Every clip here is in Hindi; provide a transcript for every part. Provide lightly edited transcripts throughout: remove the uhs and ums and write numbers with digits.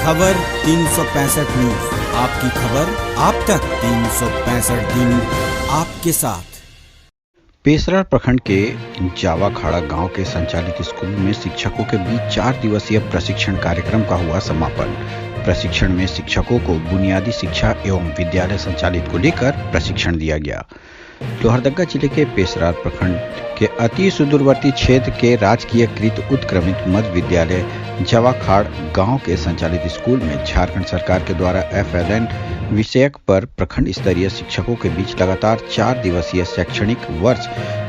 खबर 365 न्यूज, आपकी खबर आप तक 365 दिन आपके साथ। पेसरार प्रखंड के जावाखाड़ा गांव के संचालित स्कूल में शिक्षकों के बीच 4 दिवसीय प्रशिक्षण कार्यक्रम का हुआ समापन। प्रशिक्षण में शिक्षकों को बुनियादी शिक्षा एवं विद्यालय संचालित को लेकर प्रशिक्षण दिया गया। लोहरदगा जिले के पेसरार प्रखंड के अति सुदूरवर्ती क्षेत्र के राजकीय कृत उत्क्रमित मध्य विद्यालय जावाखाड़ गांव के संचालित स्कूल में झारखंड सरकार के द्वारा FLN विषयक पर प्रखंड स्तरीय शिक्षकों के बीच लगातार 4 दिवसीय शैक्षणिक वर्ष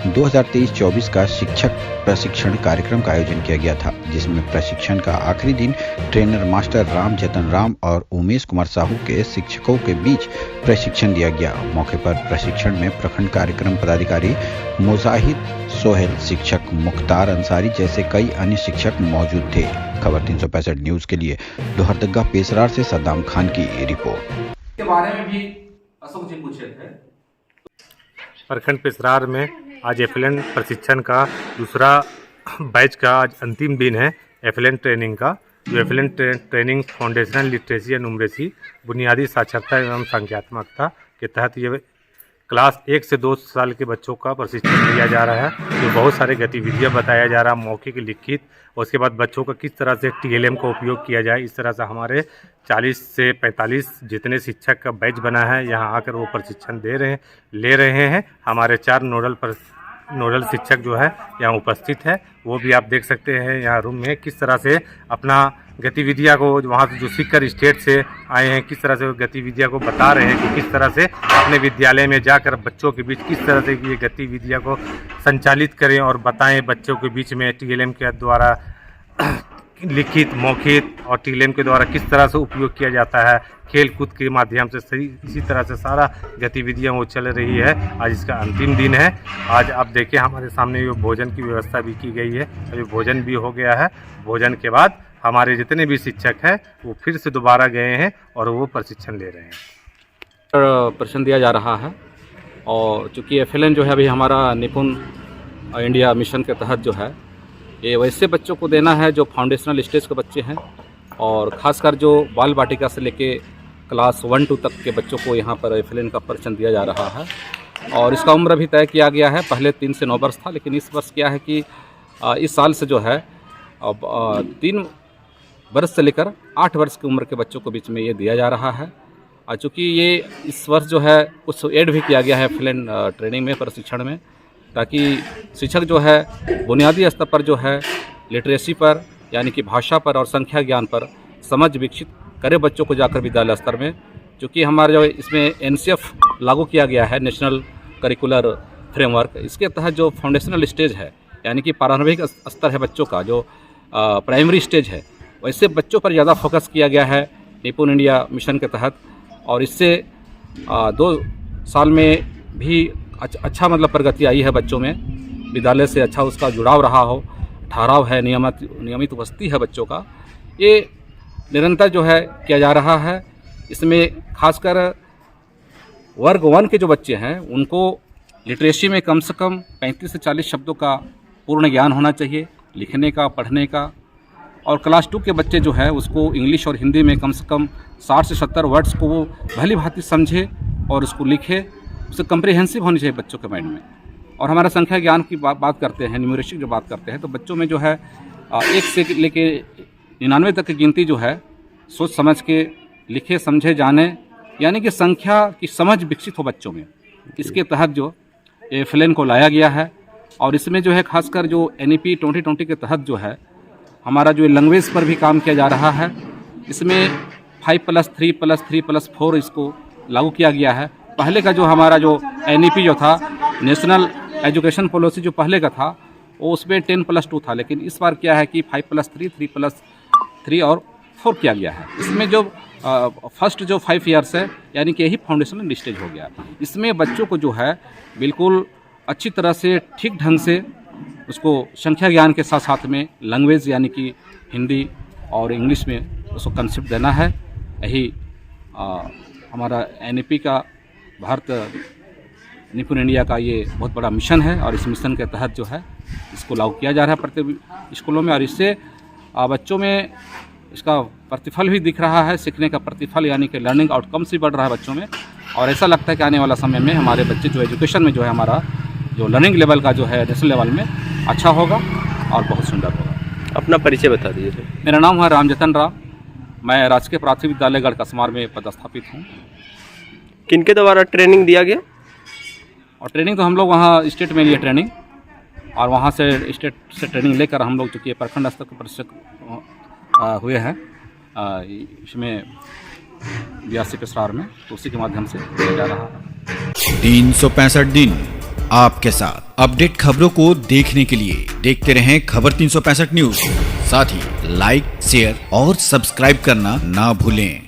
2023-24 का शिक्षक प्रशिक्षण कार्यक्रम का आयोजन किया गया था, जिसमें प्रशिक्षण का आखिरी दिन ट्रेनर मास्टर राम जतन राम और उमेश कुमार साहू के शिक्षकों के बीच प्रशिक्षण दिया गया। मौके पर प्रशिक्षण में प्रखंड कार्यक्रम पदाधिकारी मुजाहिद सोहेल, शिक्षक मुख्तार अंसारी जैसे कई अन्य शिक्षक मौजूद थे। खबर 365 न्यूज के लिए लोहरदगा पेसरार से सद्दाम खान की रिपोर्ट। के बारे में भी अशोक जी पूछे थे। प्रखंड पेसरार में आज FLN प्रशिक्षण का दूसरा बैच का आज अंतिम दिन है। FLN ट्रेनिंग का जो FLN training foundational literacy and numeracy बुनियादी साक्षरता एवं संख्यात्मकता के तहत ये क्लास 1 से 2 साल के बच्चों का प्रशिक्षण दिया जा रहा है। जो बहुत सारे गतिविधियां बताया जा रहा है, मौखिक लिखित, और उसके बाद बच्चों का किस तरह से TLM का उपयोग किया जाए। इस तरह से हमारे 40 से 45 जितने शिक्षक का बैच बना है, यहाँ आकर वो प्रशिक्षण ले रहे हैं। हमारे 4 नोडल शिक्षक जो है यहाँ उपस्थित है, वो भी आप देख सकते हैं यहाँ रूम में किस तरह से अपना गतिविधियाँ को, वहाँ से जो सीखकर स्टेट से आए हैं, किस तरह से गतिविधियाँ को बता रहे हैं कि किस तरह से अपने विद्यालय में जाकर बच्चों के बीच किस तरह से ये गतिविधियाँ को संचालित करें और बताएं बच्चों के बीच में TLM के द्वारा लिखित, मौखिक और TLM के द्वारा किस तरह से उपयोग किया जाता है। खेल कूद के माध्यम से सही इसी तरह से सारा गतिविधियां वो चल रही है। आज इसका अंतिम दिन है। आज आप देखिए हमारे सामने ये भोजन की व्यवस्था भी की गई है। अभी भोजन भी हो गया है। भोजन के बाद हमारे जितने भी शिक्षक हैं वो फिर से दोबारा गए हैं और वो प्रशिक्षण ले रहे हैं। प्रशिक्षण दिया जा रहा है और चूँकि FLN जो है अभी हमारा निपुण इंडिया मिशन के तहत जो है ये वैसे बच्चों को देना है जो फाउंडेशनल स्टेज के बच्चे हैं, और ख़ासकर जो बाल बाटिका से लेके क्लास 1-2 तक के बच्चों को यहाँ पर FLN का प्रशिक्षण दिया जा रहा है। और इसका उम्र भी तय किया गया है। पहले 3 से 9 वर्ष था, लेकिन इस वर्ष क्या है कि इस साल से जो है अब 3 वर्ष से लेकर 8 वर्ष की उम्र के बच्चों को बीच में ये दिया जा रहा है। चूँकि ये इस वर्ष जो है कुछ ऐड भी किया गया है FLN ट्रेनिंग में, प्रशिक्षण में, ताकि शिक्षक जो है बुनियादी स्तर पर जो है लिटरेसी पर यानी कि भाषा पर और संख्या ज्ञान पर समझ विकसित करे बच्चों को जाकर विद्यालय स्तर में। क्योंकि हमारा जो इसमें NCF लागू किया गया है, नेशनल करिकुलर फ्रेमवर्क, इसके तहत जो फाउंडेशनल स्टेज है यानी कि प्रारंभिक स्तर है बच्चों का, जो प्राइमरी स्टेज है, वैसे बच्चों पर ज़्यादा फोकस किया गया है निपुण इंडिया मिशन के तहत। और इससे 2 साल में भी अच्छा मतलब प्रगति आई है बच्चों में, विद्यालय से अच्छा उसका जुड़ाव रहा हो, ठहराव है, नियमित उपस्थिति है बच्चों का, ये निरंतर जो है किया जा रहा है। इसमें खासकर वर्ग 1 के जो बच्चे हैं उनको लिटरेसी में कम से कम 35 से 40 शब्दों का पूर्ण ज्ञान होना चाहिए, लिखने का, पढ़ने का। और क्लास 2 के बच्चे जो है उसको इंग्लिश और हिंदी में कम से कम 60 से 70 वर्ड्स को वो भली भांति समझे और उसको लिखे, उससे कम्प्रिहेंसिव होनी चाहिए बच्चों के माइंड में। और हमारा संख्या ज्ञान की बात करते हैं, न्यूमरेसी जो बात करते हैं, तो बच्चों में जो है 1 से लेके 99 तक की गिनती जो है सोच समझ के लिखे, समझे, जाने, यानी कि संख्या की समझ विकसित हो बच्चों में। इसके तहत जो FLN को लाया गया है। और इसमें जो है खासकर जो NEP 2020 के तहत जो है हमारा जो लैंग्वेज पर भी काम किया जा रहा है। इसमें 5+3+3+4 इसको लागू किया गया है। पहले का जो हमारा जो NEP जो था, नेशनल एजुकेशन पॉलिसी जो पहले का था, वो उसमें 10+2 था, लेकिन इस बार क्या है कि 5+3, 3+3 और 4 किया गया है। इसमें जो फर्स्ट जो 5 ईयर्स है यानी कि यही फाउंडेशनल स्टेज हो गया। इसमें बच्चों को जो है बिल्कुल अच्छी तरह से ठीक ढंग से उसको संख्या ज्ञान के साथ साथ में लैंग्वेज यानी कि हिंदी और इंग्लिश में उसको कंसेप्ट देना है। यही हमारा NEP का, भारत निपुण इंडिया का ये बहुत बड़ा मिशन है। और इस मिशन के तहत जो है इसको लागू किया जा रहा है प्रत्येक स्कूलों में। और इससे बच्चों में इसका प्रतिफल भी दिख रहा है, सीखने का प्रतिफल यानी कि लर्निंग आउटकम्स भी बढ़ रहा है बच्चों में। और ऐसा लगता है कि आने वाला समय में हमारे बच्चे जो एजुकेशन में जो है हमारा जो लर्निंग लेवल का जो है नेशनल लेवल में अच्छा होगा और बहुत सुंदर होगा। अपना परिचय बता दीजिए सर। मेरा नाम है रामजतन राम, मैं राजकीय प्राथमिक विद्यालय गढ़कस्मार में पदस्थापित हूँ। किनके द्वारा ट्रेनिंग दिया गया? और ट्रेनिंग तो हम लोग वहाँ स्टेट में लिए ट्रेनिंग, और वहाँ से स्टेट से ट्रेनिंग लेकर हम लोग चूँकि प्रखंड स्तर के प्रशिक्षक हुए हैं इसमें 82 पेशरार में, तो उसी के माध्यम से किया जा रहा है। 365 दिन आपके साथ अपडेट खबरों को देखने के लिए देखते रहें खबर 365 न्यूज। साथ ही लाइक, शेयर और सब्सक्राइब करना ना भूलें।